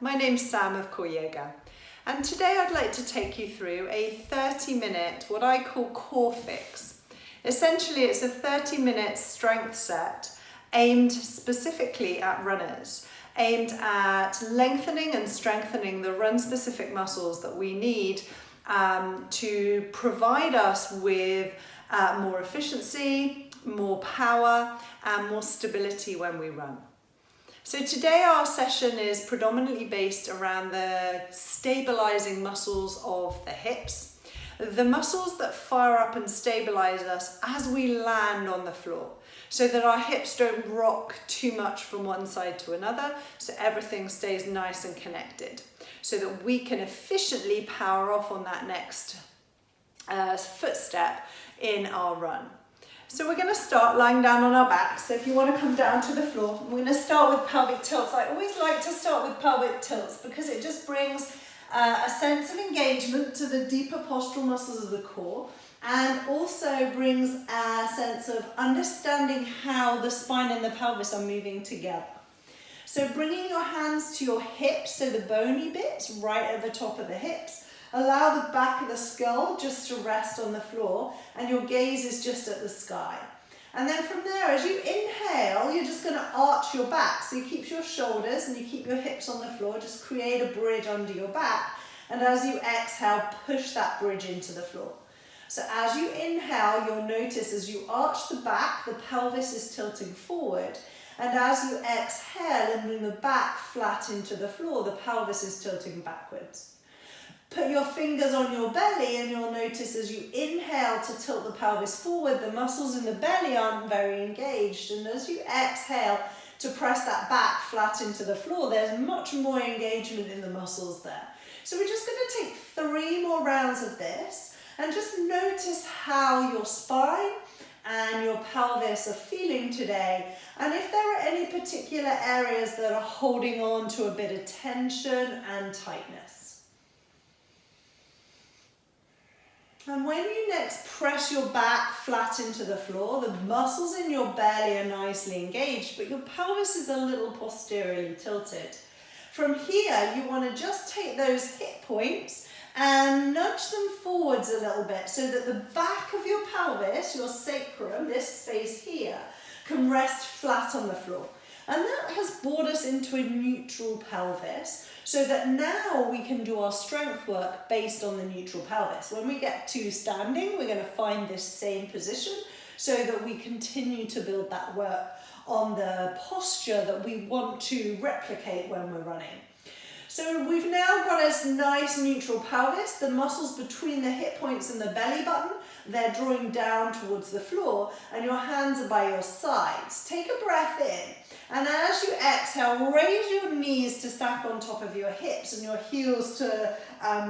my name's Sam of Core Yoga, and today I'd like to take you through a 30-minute, what I call core fix. Essentially, it's a 30-minute strength set aimed specifically at runners, aimed at lengthening and strengthening the run-specific muscles that we need to provide us with more efficiency, more power, and more stability when we run. So today our session is predominantly based around the stabilising muscles of the hips, the muscles that fire up and stabilise us as we land on the floor, so that our hips don't rock too much from one side to another, so everything stays nice and connected, so that we can efficiently power off on that next footstep in our run. So we're going to start lying down on our backs. So if you want to come down to the floor, we're going to start with pelvic tilts. I always like to start with pelvic tilts because it just brings a sense of engagement to the deeper postural muscles of the core, and also brings a sense of understanding how the spine and the pelvis are moving together. So bringing your hands to your hips, so the bony bits right at the top of the hips. Allow the back of the skull just to rest on the floor, and your gaze is just at the sky. And then from there, as you inhale, you're just going to arch your back. So you keep your shoulders and you keep your hips on the floor, just create a bridge under your back. And as you exhale, push that bridge into the floor. So as you inhale, you'll notice as you arch the back, the pelvis is tilting forward. And as you exhale and bring the back flat into the floor, the pelvis is tilting backwards. Put your fingers on your belly and you'll notice as you inhale to tilt the pelvis forward, the muscles in the belly aren't very engaged. And as you exhale to press that back flat into the floor, there's much more engagement in the muscles there. So we're just going to take 3 more rounds of this and just notice how your spine and your pelvis are feeling today, and if there are any particular areas that are holding on to a bit of tension and tightness. And when you next press your back flat into the floor, the muscles in your belly are nicely engaged, but your pelvis is a little posteriorly tilted. From here, you want to just take those hip points and nudge them forwards a little bit so that the back of your pelvis, your sacrum, this space here, can rest flat on the floor. And that has brought us into a neutral pelvis, so that now we can do our strength work based on the neutral pelvis. When we get to standing, we're going to find this same position so that we continue to build that work on the posture that we want to replicate when we're running. So we've now got a nice neutral pelvis. The muscles between the hip points and the belly button, they're drawing down towards the floor, and your hands are by your sides. Take a breath in. And as you exhale, raise your knees to stack on top of your hips and your heels to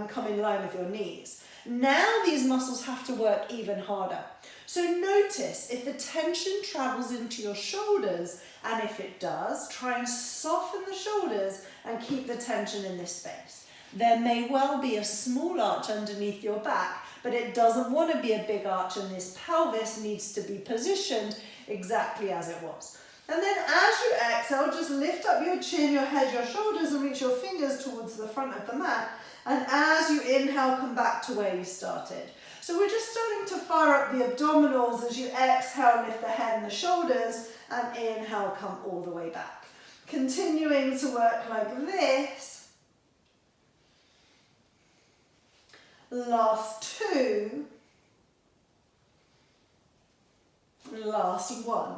come in line with your knees. Now these muscles have to work even harder. So notice if the tension travels into your shoulders, and if it does, try and soften the shoulders and keep the tension in this space. There may well be a small arch underneath your back, but it doesn't want to be a big arch, and this pelvis needs to be positioned exactly as it was. And then as you exhale, just lift up your chin, your head, your shoulders, and reach your fingers towards the front of the mat. And as you inhale, come back to where you started. So we're just starting to fire up the abdominals as you exhale, lift the head and the shoulders, and inhale, come all the way back. Continuing to work like this. Last 2. Last 1.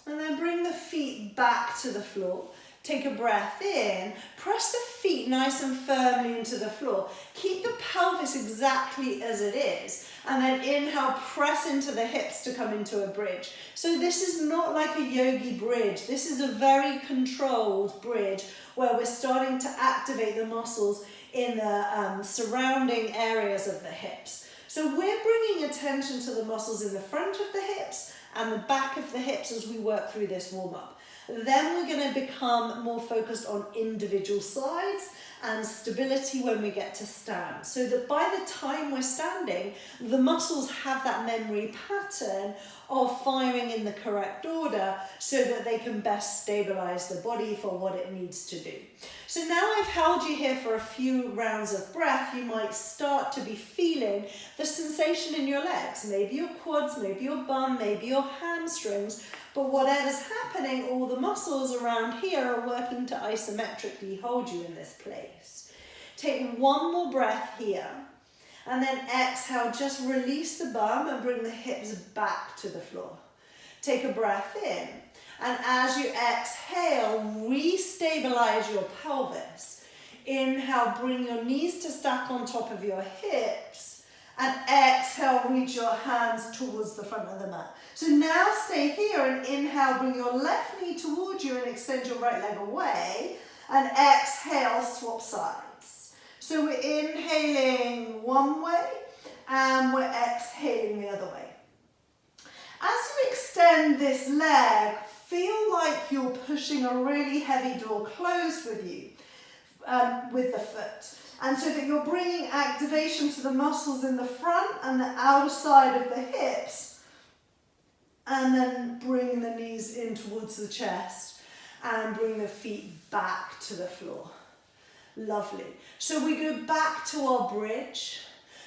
And then bring the feet back to the floor. Take a breath in. Press the feet nice and firmly into the floor. Keep the pelvis exactly as it is. And then inhale, press into the hips to come into a bridge. So this is not like a yogi bridge. This is a very controlled bridge where we're starting to activate the muscles in the surrounding areas of the hips. So we're bringing attention to the muscles in the front of the hips and the back of the hips as we work through this warm-up. Then we're going to become more focused on individual sides and stability when we get to stand. So that by the time we're standing, the muscles have that memory pattern of firing in the correct order so that they can best stabilize the body for what it needs to do. So now I've held you here for a few rounds of breath, you might start to be feeling the sensation in your legs, maybe your quads, maybe your bum, maybe your hamstrings, but whatever's happening, all the muscles around here are working to isometrically hold you in this place. Take one more breath here, and then exhale, just release the bum and bring the hips back to the floor. Take a breath in, and as you exhale, re-stabilize your pelvis. Inhale, bring your knees to stack on top of your hips, and exhale, reach your hands towards the front of the mat. So now stay here and inhale, bring your left knee towards you and extend your right leg away, and exhale, swap sides. So we're inhaling one way and we're exhaling the other way. As you extend this leg, feel like you're pushing a really heavy door closed with you, with the foot. And so that you're bringing activation to the muscles in the front and the outer side of the hips. And then bring the knees in towards the chest and bring the feet back to the floor. Lovely. So we go back to our bridge.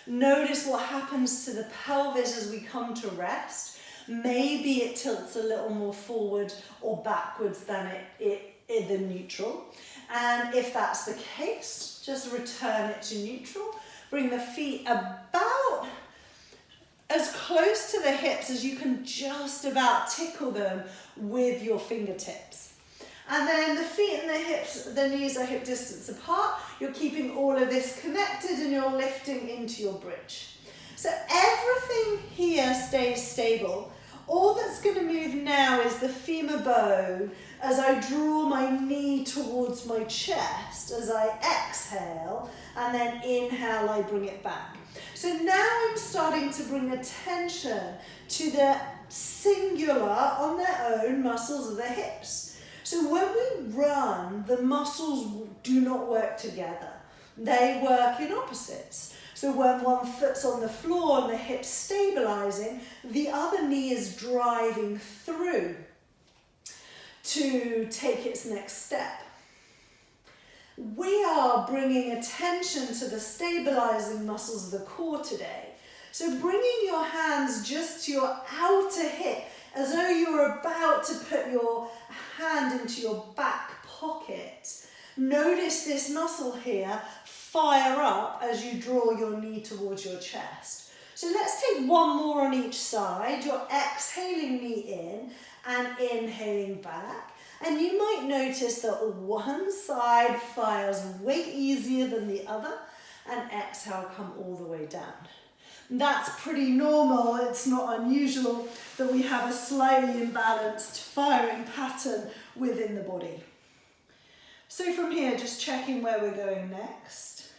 Notice what happens to the pelvis as we come to rest. Maybe it tilts a little more forward or backwards than the neutral. And if that's the case, just return it to neutral. Bring the feet about as close to the hips as you can just about tickle them with your fingertips. And then the feet and the hips, the knees are hip distance apart. You're keeping all of this connected and you're lifting into your bridge. So everything here stays stable. All that's going to move now is the femur bone as I draw my knee towards my chest as I exhale, and then inhale, I bring it back. So now I'm starting to bring attention to the singular, on their own, muscles of the hips. So when we run, the muscles do not work together. They work in opposites. So when one foot's on the floor and the hip's stabilizing, the other knee is driving through to take its next step. We are bringing attention to the stabilizing muscles of the core today. So bringing your hands just to your outer hip, as though you're about to put your hand into your back pocket. Notice this muscle here fire up as you draw your knee towards your chest. So let's take one more on each side. You're exhaling knee in and inhaling back. And you might notice that one side fires way easier than the other, and exhale, come all the way down. That's pretty normal. It's not unusual that we have a slightly imbalanced firing pattern within the body. So from here, just checking where we're going next.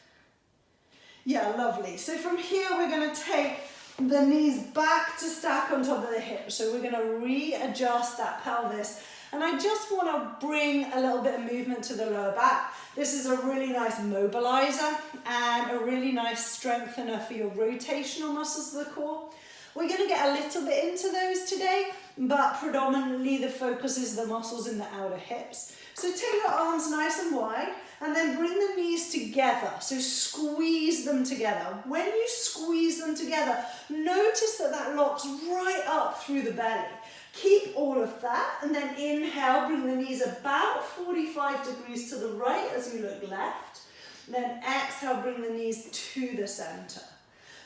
Yeah, lovely. So from here, we're going to take the knees back to stack on top of the hips. So we're going to readjust that pelvis. And I just want to bring a little bit of movement to the lower back. This is a really nice mobilizer and a really nice strengthener for your rotational muscles of the core. We're going to get a little bit into those today, but predominantly the focus is the muscles in the outer hips. So take your arms nice and wide and then bring the knees together. So squeeze them together. When you squeeze them together, notice that that locks right up through the belly. Keep all of that and then inhale, bring the knees about 45 degrees to the right as you look left. Then exhale, bring the knees to the center.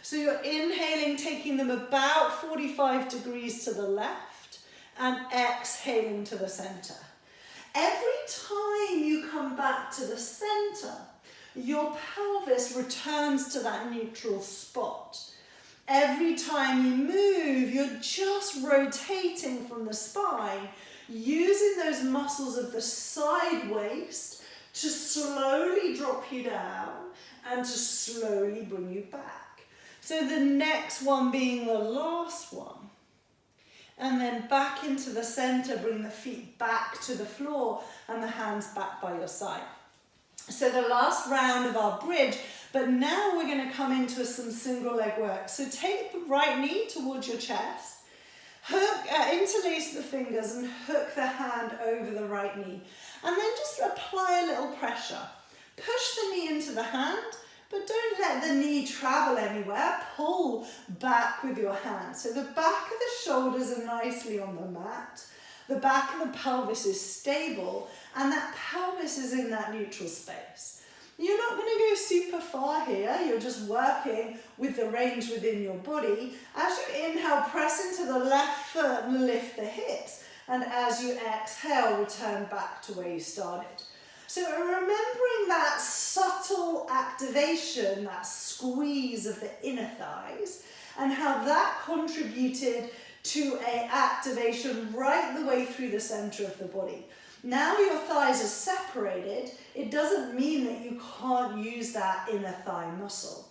So you're inhaling, taking them about 45 degrees to the left and exhaling to the center. Every time you come back to the center, your pelvis returns to that neutral spot. Every time you move, you're just rotating from the spine, using those muscles of the side waist to slowly drop you down and to slowly bring you back. So the next one being the last one. and then back into the center. Bring the feet back to the floor and the hands back by your side. So the last round of our bridge, but now we're going to come into some single leg work. So take the right knee towards your chest, interlace the fingers and hook the hand over the right knee, and then just apply a little pressure. Push the knee into the hand, but don't let the knee travel anywhere. Pull back with your hand. So the back of the shoulders are nicely on the mat. The back of the pelvis is stable, and that pelvis is in that neutral space. You're not going to go super far here. You're just working with the range within your body. As you inhale, press into the left foot and lift the hips. And as you exhale, return back to where you started. So remembering that subtle activation, that squeeze of the inner thighs, and how that contributed to an activation right the way through the center of the body. Now your thighs are separated, it doesn't mean that you can't use that inner thigh muscle.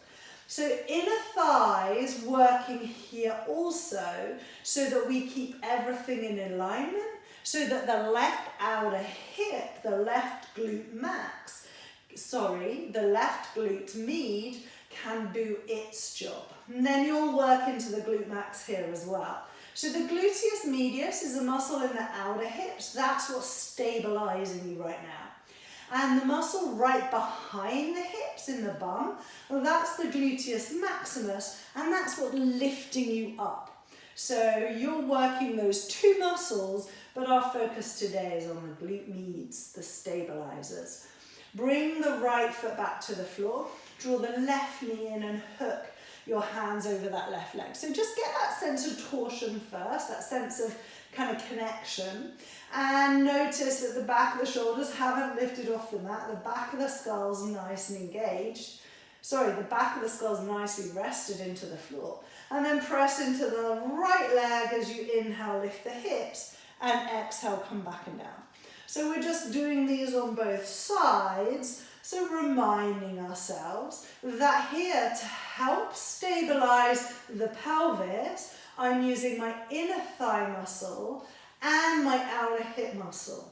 So inner thighs working here also, so that we keep everything in alignment, so that the left outer hip, the left glute max, the left glute med can do its job. And then you'll work into the glute max here as well. So the gluteus medius is a muscle in the outer hips. That's what's stabilizing you right now. And the muscle right behind the hips in the bum, well, that's the gluteus maximus, and that's what's lifting you up. So you're working those two muscles, but our focus today is on the glute meds, the stabilizers. Bring the right foot back to the floor. Draw the left knee in and hook your hands over that left leg. So just get that sense of torsion first, that sense of kind of connection. And notice that the back of the shoulders haven't lifted off the mat. The back of the skull's nice and engaged. The back of the skull's nicely rested into the floor. And then press into the right leg as you inhale, lift the hips, and exhale, come back and down. So we're just doing these on both sides. So reminding ourselves that here to help stabilize the pelvis, I'm using my inner thigh muscle and my outer hip muscle.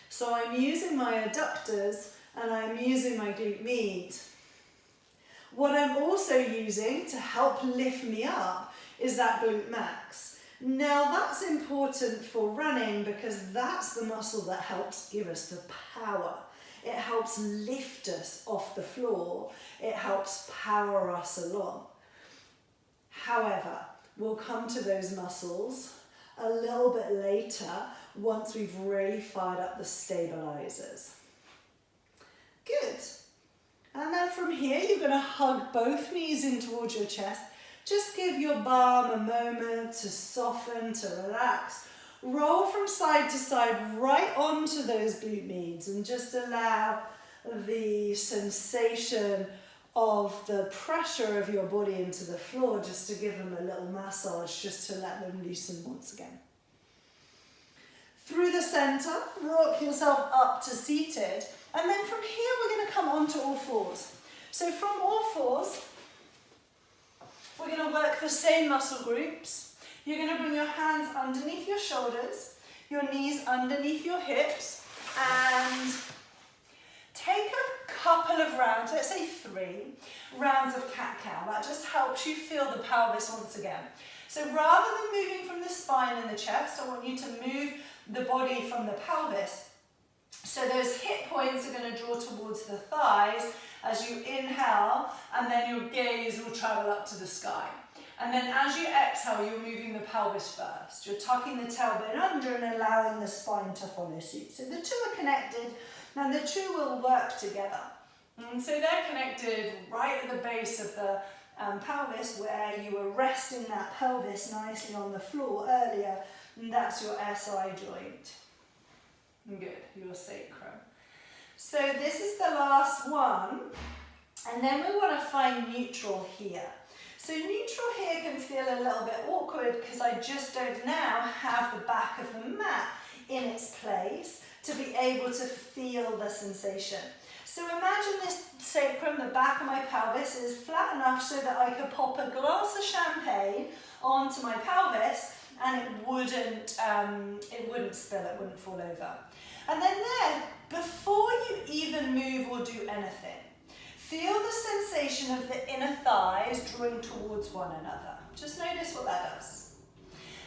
So I'm using my adductors and I'm using my glute med. What I'm also using to help lift me up is that glute max. Now that's important for running because that's the muscle that helps give us the power. It helps lift us off the floor. It helps power us along. However, we'll come to those muscles a little bit later once we've really fired up the stabilizers. Good. And then from here, you're going to hug both knees in towards your chest. Just give your bum a moment to soften, to relax. Roll from side to side right onto those glute meds and just allow the sensation of the pressure of your body into the floor just to give them a little massage, just to let them loosen once again. Through the center, rock yourself up to seated, and then from here we're going to come onto all fours. So from all fours, we're going to work the same muscle groups. You're going to bring your hands underneath your shoulders, your knees underneath your hips, and take a couple of rounds, let's say 3 rounds of cat-cow. That just helps you feel the pelvis once again. So rather than moving from the spine and the chest, I want you to move the body from the pelvis. So those hip points are going to draw towards the thighs as you inhale, and then your gaze will travel up to the sky. And then as you exhale, you're moving the pelvis first. You're tucking the tailbone under and allowing the spine to follow suit. So the two are connected, and the two will work together. And so they're connected right at the base of the pelvis, where you were resting that pelvis nicely on the floor earlier, and that's your SI joint. Good, your sacrum. So this is the last one, and then we want to find neutral here. So neutral here can feel a little bit awkward because I just don't now have the back of the mat in its place to be able to feel the sensation. So imagine this sacrum, the back of my pelvis, is flat enough so that I could pop a glass of champagne onto my pelvis and it wouldn't spill, it wouldn't fall over. And then there, before you even move or do anything, feel the sensation of the inner thighs drawing towards one another. Just notice what that does.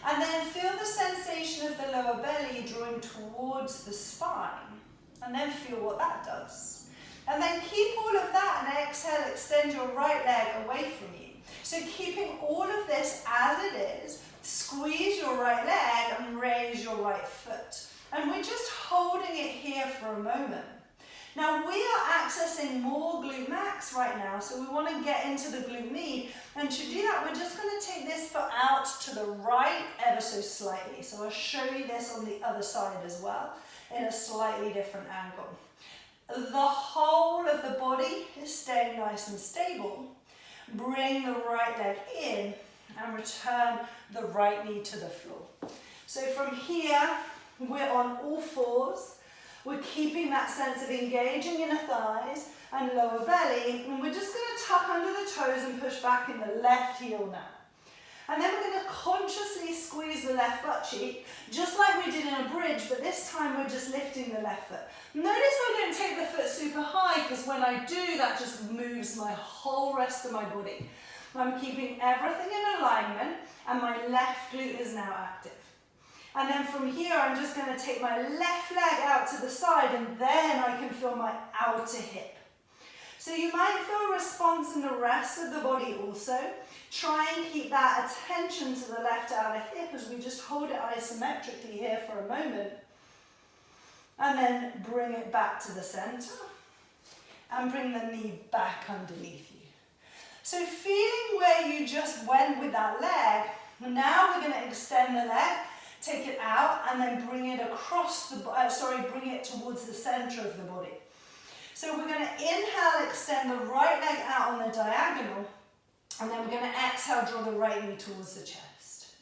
And then feel the sensation of the lower belly drawing towards the spine. And then feel what that does. And then keep all of that and exhale, extend your right leg away from you. So keeping all of this as it is, squeeze your right leg and raise your right foot. And we're just holding it here for a moment. Now we are accessing more glute max right now, so we want to get into the glute med. And to do that, we're just going to take this foot out to the right ever so slightly. So I'll show you this on the other side as well, in a slightly different angle. The whole of the body is staying nice and stable. Bring the right leg in and return the right knee to the floor. So from here, we're on all fours. We're keeping that sense of engaging inner thighs and lower belly. And we're just going to tuck under the toes and push back in the left heel now. And then we're going to consciously squeeze the left butt cheek, just like we did in a bridge, but this time we're just lifting the left foot. Notice I don't take the foot super high, because when I do, that just moves my whole rest of my body. I'm keeping everything in alignment, and my left glute is now active. And then from here, I'm just going to take my left leg out to the side, and then I can feel my outer hip. So you might feel a response in the rest of the body also. Try and keep that attention to the left outer hip as we just hold it isometrically here for a moment. And then bring it back to the center. And bring the knee back underneath you. So feeling where you just went with that leg, now we're going to extend the leg, take it out, and then bring it across the, bring it towards the center of the body. So we're going to inhale, extend the right leg out on the diagonal, and then we're going to exhale, draw the right knee towards the chest.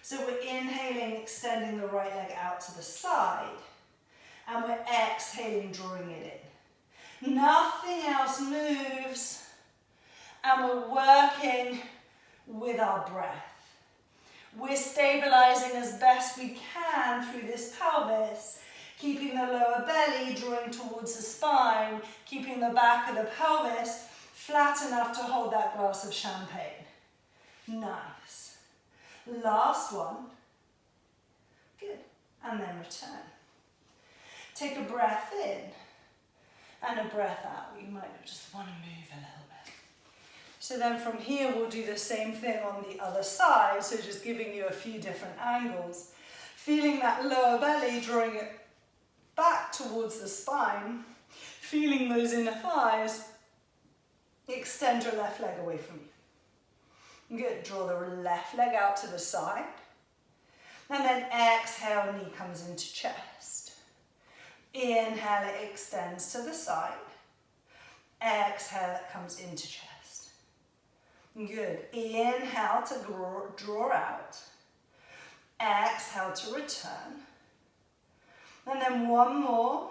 So we're inhaling, extending the right leg out to the side, and we're exhaling, drawing it in. Nothing else moves, and we're working with our breath. We're stabilizing as best we can through this pelvis, keeping the lower belly drawing towards the spine, keeping the back of the pelvis flat enough to hold that glass of champagne. Nice. Last one. Good. And then return. Take a breath in and a breath out. You might just want to move a little bit. So then from here, we'll do the same thing on the other side. So just giving you a few different angles. Feeling that lower belly, drawing it back towards the spine. Feeling those inner thighs. Extend your left leg away from you. Good. Draw the left leg out to the side. And then exhale, knee comes into chest. Inhale, it extends to the side. Exhale, it comes into chest. Good. Inhale to draw out. Exhale to return. And then one more.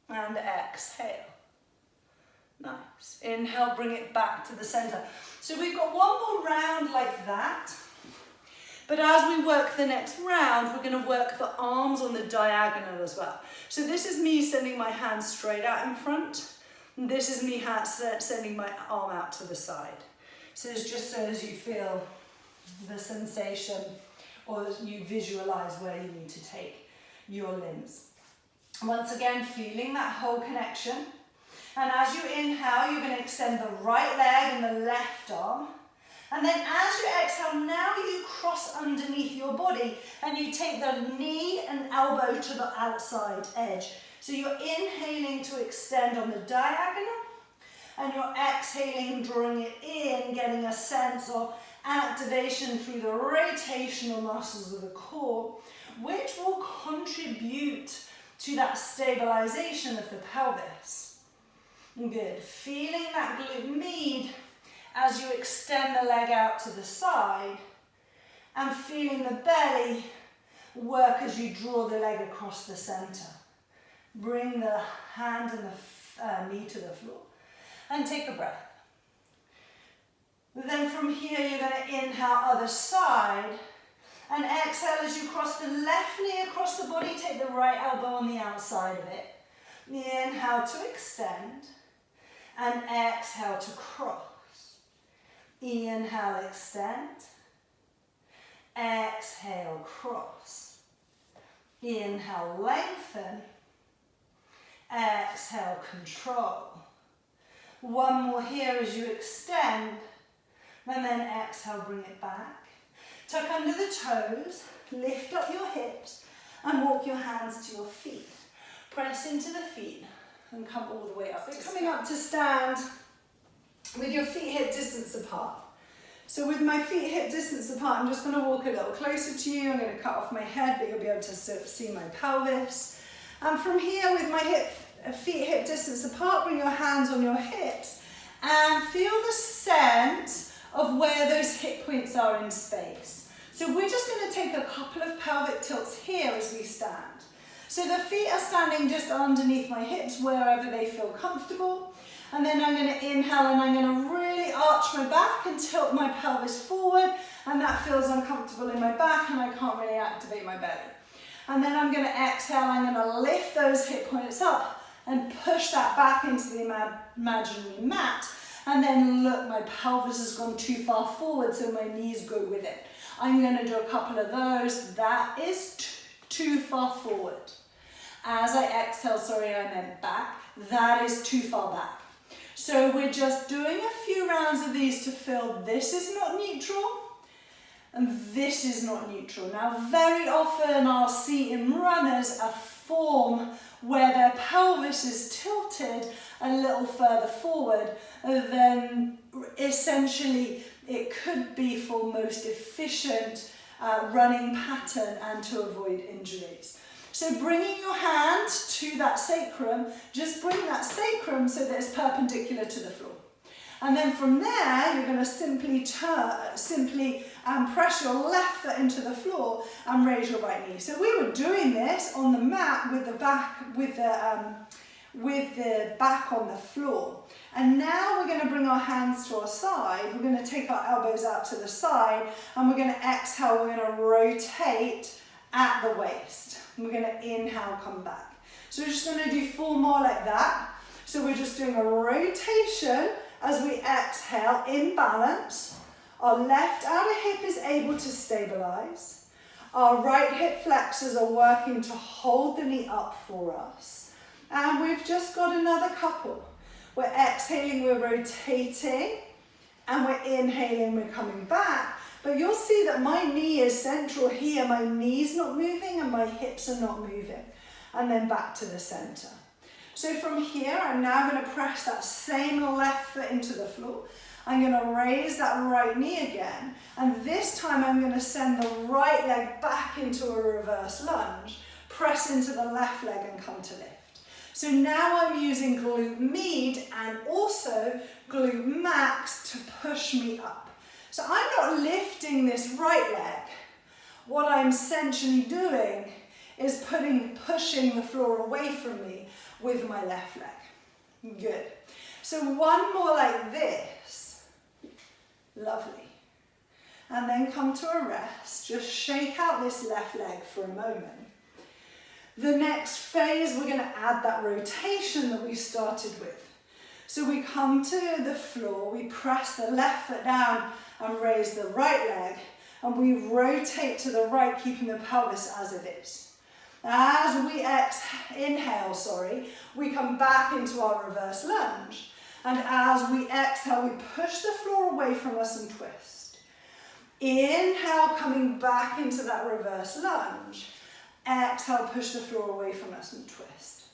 And exhale. Nice. Inhale, bring it back to the center. So we've got one more round like that. But as we work the next round, we're going to work the arms on the diagonal as well. So this is me sending my hands straight out in front. And this is me sending my arm out to the side. So it's just so as you feel the sensation or you visualize where you need to take your limbs. Once again, feeling that whole connection. And as you inhale, you're going to extend the right leg and the left arm. And then as you exhale, now you cross underneath your body and you take the knee and elbow to the outside edge. So you're inhaling to extend on the diagonal and you're exhaling, drawing it in, getting a sense of activation through the rotational muscles of the core, which will contribute to that stabilization of the pelvis. Good. Feeling that glute med as you extend the leg out to the side and feeling the belly work as you draw the leg across the center. Bring the hand and the knee to the floor and take a breath. Then from here, you're going to inhale other side. And exhale as you cross the left knee across the body, take the right elbow on the outside of it. Inhale to extend. And exhale to cross. Inhale, extend. Exhale, cross. Inhale, lengthen. Exhale, control. One more here as you extend. And then exhale, bring it back. Tuck under the toes, lift up your hips, and walk your hands to your feet. Press into the feet and come all the way up. So coming up to stand with your feet hip distance apart. So with my feet hip distance apart, I'm just going to walk a little closer to you. I'm going to cut off my head, but you'll be able to see my pelvis. And from here, with my feet hip distance apart, bring your hands on your hips and feel the sense of where those hip points are in space. So we're just going to take a couple of pelvic tilts here as we stand. So the feet are standing just underneath my hips, wherever they feel comfortable. And then I'm going to inhale and I'm going to really arch my back and tilt my pelvis forward. And that feels uncomfortable in my back and I can't really activate my belly. And then I'm going to exhale, I'm going to lift those hip points up and push that back into the imaginary mat. And then look, my pelvis has gone too far forward, so my knees go with it. I'm going to do a couple of those. That is too far forward. As I exhale, sorry, I meant back. That is too far back. So we're just doing a few rounds of these to feel this is not neutral and this is not neutral. Now, very often I'll see in runners a form where their pelvis is tilted a little further forward, then essentially it could be for most efficient running pattern and to avoid injuries. So bringing your hand to that sacrum, just bring that sacrum so that it's perpendicular to the floor. And then from there, you're going to simply press your left foot into the floor and raise your right knee. So we were doing this on the mat with the back, with the back on the floor. And now we're going to bring our hands to our side. We're going to take our elbows out to the side and we're going to exhale. We're going to rotate at the waist. We're going to inhale, come back. So we're just going to do 4 more like that. So we're just doing a rotation as we exhale in balance. Our left outer hip is able to stabilize. Our right hip flexors are working to hold the knee up for us. And we've just got another couple. We're exhaling, we're rotating, and we're inhaling, we're coming back. But you'll see that my knee is central here. My knee's not moving and my hips are not moving. And then back to the center. So from here, I'm now going to press that same left foot into the floor. I'm going to raise that right knee again. And this time I'm going to send the right leg back into a reverse lunge. Press into the left leg and come to lift. So now I'm using glute med and also glute max to push me up. So I'm not lifting this right leg. What I'm essentially doing is pushing the floor away from me with my left leg. Good. So one more like this. Lovely. And then come to a rest. Just shake out this left leg for a moment. The next phase, we're going to add that rotation that we started with. So we come to the floor, we press the left foot down and raise the right leg, and we rotate to the right, keeping the pelvis as it is. As we inhale, we come back into our reverse lunge. And as we exhale, we push the floor away from us and twist. Inhale, coming back into that reverse lunge. Exhale, push the floor away from us and twist.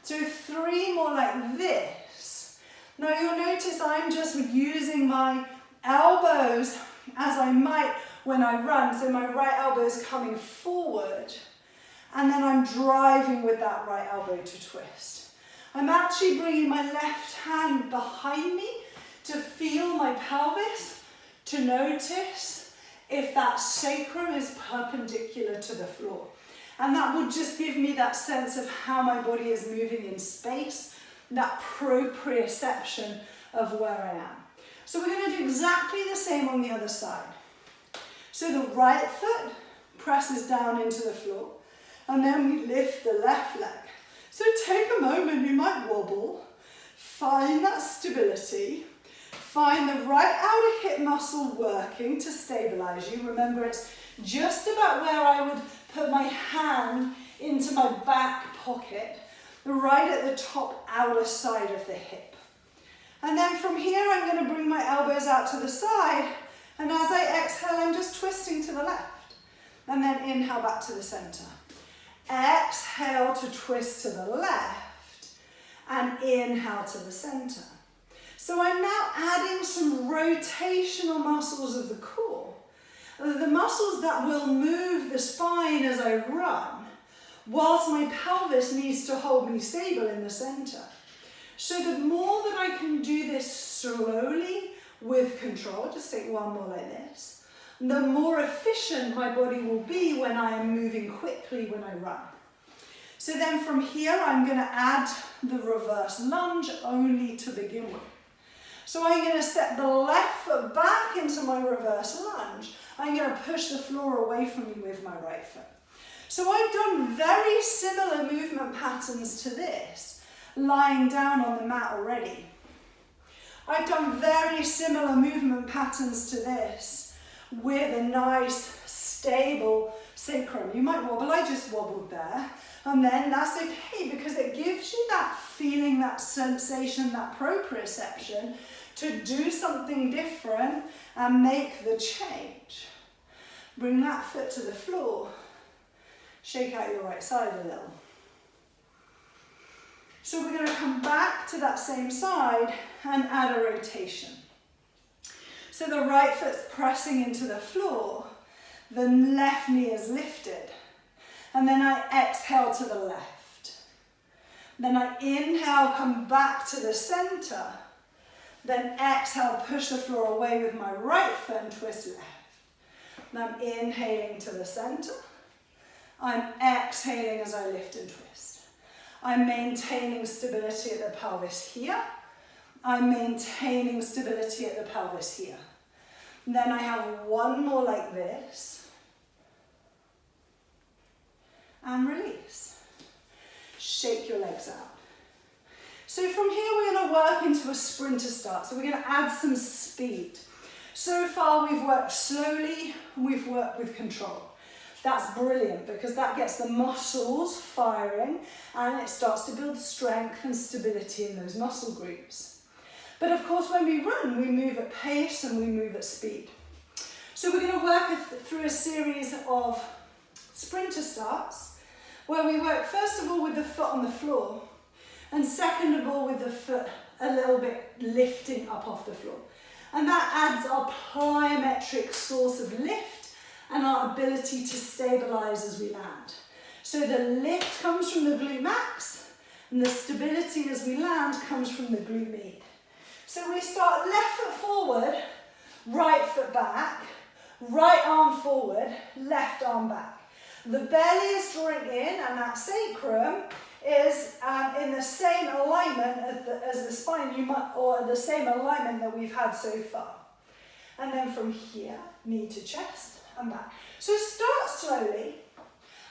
So 3 more like this. Now you'll notice I'm just using my elbows as I might when I run. So my right elbow is coming forward. And then I'm driving with that right elbow to twist. I'm actually bringing my left hand behind me to feel my pelvis, to notice if that sacrum is perpendicular to the floor. And that will just give me that sense of how my body is moving in space, that proprioception of where I am. So we're going to do exactly the same on the other side. So the right foot presses down into the floor, and then we lift the left leg. So take a moment, you might wobble, find that stability, find the right outer hip muscle working to stabilize you. Remember, it's just about where I would put my hand into my back pocket, right at the top outer side of the hip. And then from here, I'm going to bring my elbows out to the side, and as I exhale, I'm just twisting to the left. And then inhale back to the center. Exhale to twist to the left, and inhale to the center. So I'm now adding some rotational muscles of the core, the muscles that will move the spine as I run, whilst my pelvis needs to hold me stable in the center. So the more that I can do this slowly with control, just take one more like this, the more efficient my body will be when I am moving quickly when I run. So then from here, I'm going to add the reverse lunge only to begin with. So I'm going to step the left foot back into my reverse lunge. I'm going to push the floor away from me with my right foot. So I've done very similar movement patterns to this, lying down on the mat already. I've done very similar movement patterns to this with a nice, stable sacrum. You might wobble, I just wobbled there. And then that's okay, because it gives you that feeling, that sensation, that proprioception to do something different and make the change. Bring that foot to the floor. Shake out your right side a little. So we're going to come back to that same side and add a rotation. So the right foot's pressing into the floor, the left knee is lifted, and then I exhale to the left. Then I inhale, come back to the center, then exhale, push the floor away with my right foot and twist left. Then I'm inhaling to the center, I'm exhaling as I lift and twist. I'm maintaining stability at the pelvis here, I'm maintaining stability at the pelvis here. And then I have one more like this. And release. Shake your legs out. So from here we're going to work into a sprinter start. So we're going to add some speed. So far we've worked slowly, we've worked with control. That's brilliant because that gets the muscles firing and it starts to build strength and stability in those muscle groups. But of course, when we run, we move at pace and we move at speed. So we're going to work through a series of sprinter starts where we work first of all with the foot on the floor and second of all with the foot a little bit lifting up off the floor. And that adds our plyometric source of lift and our ability to stabilize as we land. So the lift comes from the glute max and the stability as we land comes from the glute med. So we start left foot forward, right foot back, right arm forward, left arm back. The belly is drawing in and that sacrum is in the same alignment as the spine, or the same alignment that we've had so far. And then from here, knee to chest and back. So start slowly,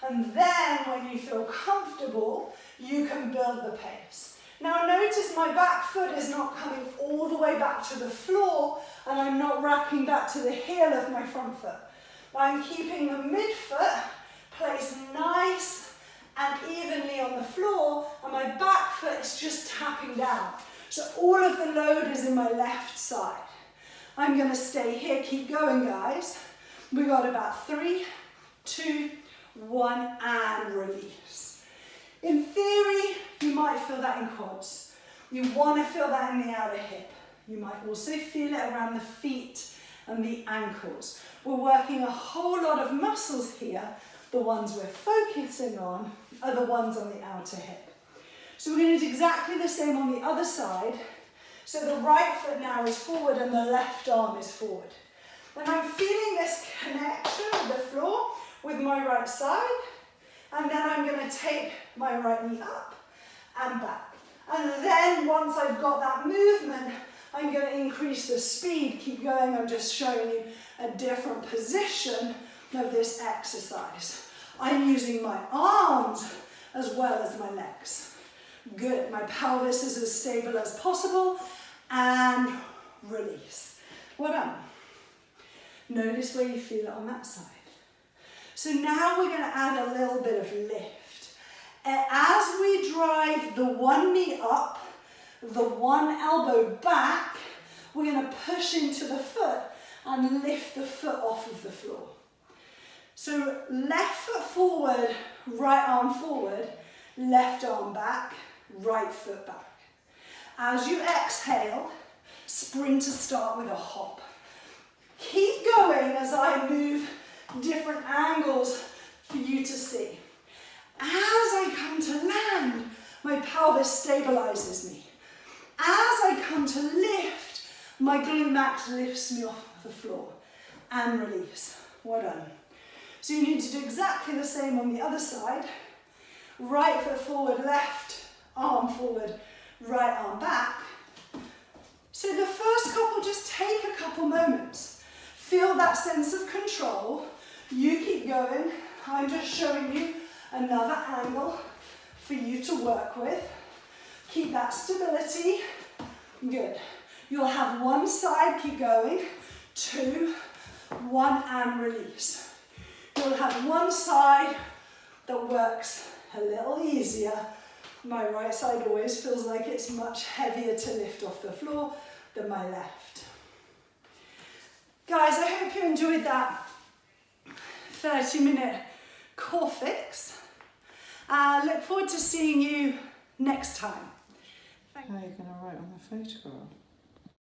and then when you feel comfortable, you can build the pace. Now notice my back foot is not coming all the way back to the floor and I'm not wrapping back to the heel of my front foot. I'm keeping the midfoot placed nice and evenly on the floor and my back foot is just tapping down. So all of the load is in my left side. I'm going to stay here, keep going guys. We got about 3, 2, 1 and release. In theory, you might feel that in quads. You want to feel that in the outer hip. You might also feel it around the feet and the ankles. We're working a whole lot of muscles here. The ones we're focusing on are the ones on the outer hip. So we're going to do exactly the same on the other side. So the right foot now is forward and the left arm is forward. And I'm feeling this connection with the floor with my right side. And then I'm going to take my right knee up and back. And then once I've got that movement, I'm going to increase the speed. Keep going. I'm just showing you a different position of this exercise. I'm using my arms as well as my legs. Good. My pelvis is as stable as possible. And release. Well done. Notice where you feel it on that side. So now we're going to add a little bit of lift. As we drive the one knee up, the one elbow back, we're going to push into the foot and lift the foot off of the floor. So left foot forward, right arm forward, left arm back, right foot back. As you exhale, spring to start with a hop. Keep going as I move different angles for you to see. As I come to land, my pelvis stabilizes me. As I come to lift, my glute max lifts me off the floor and release. Well done. So you need to do exactly the same on the other side. Right foot forward, left arm forward, right arm back. So the first couple, just take a couple moments. Feel that sense of control. You keep going. I'm just showing you another angle for you to work with. Keep that stability. Good. You'll have one side, keep going. 2, 1, and release. You'll have one side that works a little easier. My right side always feels like it's much heavier to lift off the floor than my left. Guys, I hope you enjoyed that 30-minute core fix. Look forward to seeing you next time. How are you going to write on the photograph?